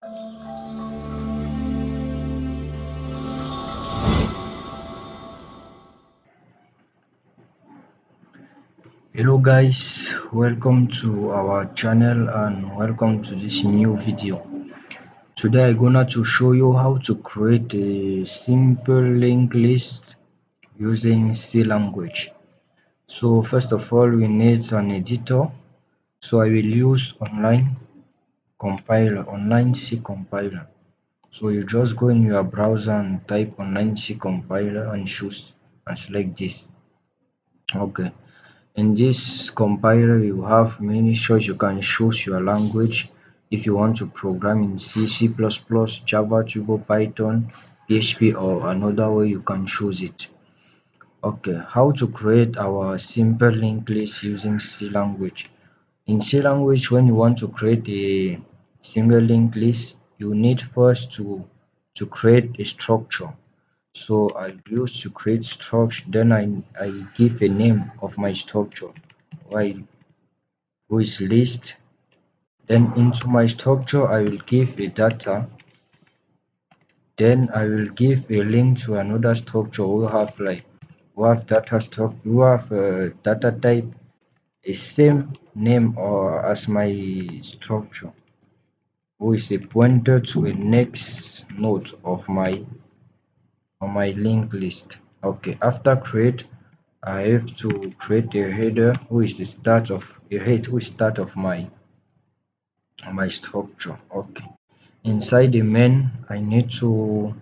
Hello guys, welcome to our channel and welcome to this new video. Today I'm gonna to show you how to create a simple linked list using C language. So first of all we need an editor. So I will use online C compiler. So you just go in your browser and type online C compiler and choose and select this. Okay. In this compiler you have many choice. You can choose your language if you want to program in C, C++, Java, Turbo, Python, PHP or another way you can choose it. Okay, how to create our simple linked list using C language. In C language, when you want to create a single linked list, you need first to create a structure. So I use to create structure, then I give a name of my structure, while who is list. Then into my structure I will give a data, then I will give a link to another structure who have data structure who have data type a same name or as my structure, who is a pointer to a next node of my linked list. Okay, after create I have to create a header who is the start of a head who is start of my structure. Okay, inside the main I need to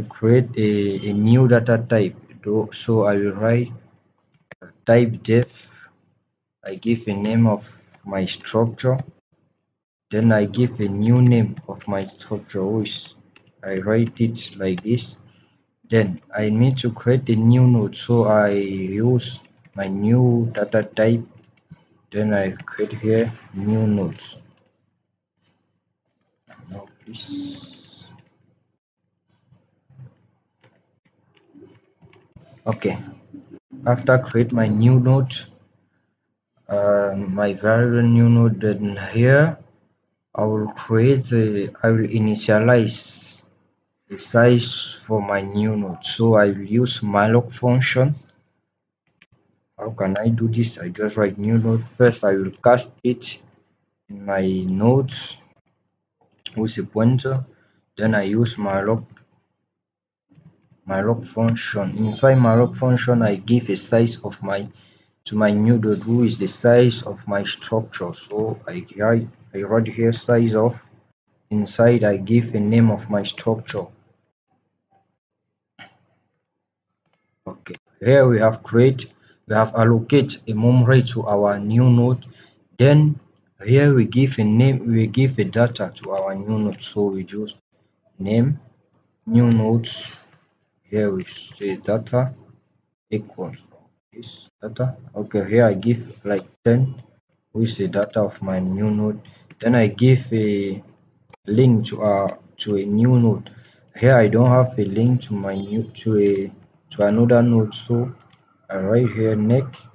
create a new data type. So I will write type def. I give a name of my structure, then I give a new name of my structure, which I write it like this. Then I need to create a new node, so I use my new data type, then I create here new nodes. Now please. Okay, after create my new node, my variable new node, then here I will initialize the size for my new node. So I will use malloc function. How can I do this? I just write new node. First I will cast it in my nodes with a pointer. Then I use malloc function. Inside malloc function I give a size of my to my new node, who is the size of my structure. So I write here size of. Inside I give a name of my structure. Okay, here we have allocate a memory to our new node. Then here we give a name, we give a data to our new node. So we use name new nodes. Here we say data equals this data. Okay, here I give like 10, which is the data of my new node. Then I give a link to a new node. Here I don't have a link to my new to another node, so I write here next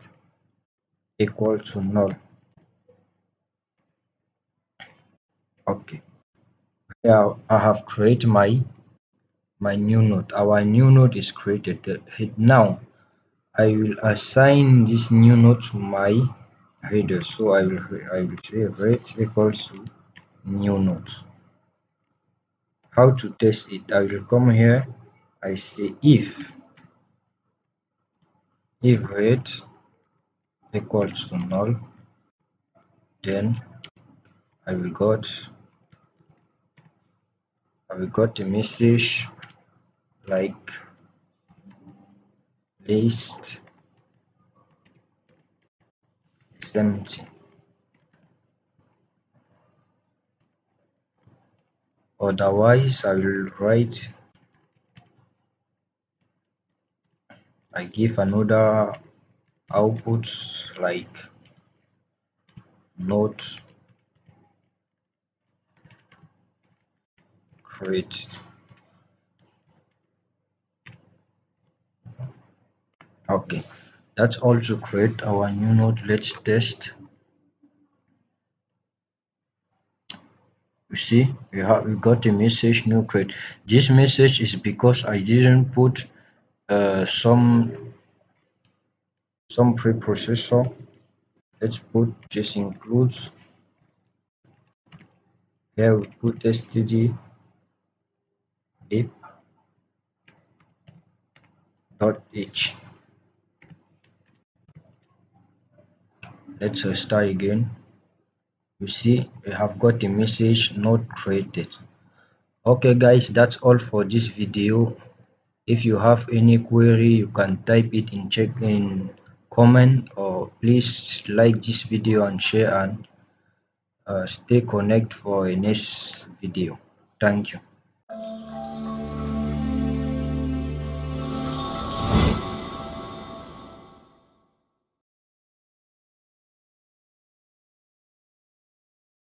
equal to null. Okay, here I have created my new node. Our new node is created. Now I will assign this new node to my header. So I will say rate equals to new node. How to test it? I will come here. I say if rate equals to null, then I will got a message like list is empty. Otherwise I will write, I give another output like not create. Okay, that's all to create our new node. Let's test. You see, we got a message no create. This message is because I didn't put some preprocessor. Let's put this includes. Here we put std dip.h. Let's start again. You see, we have got a message not created. Okay guys, that's all for this video. If you have any query, you can type it in check in comment, or please like this video and share, and stay connected for a next video. Thank you.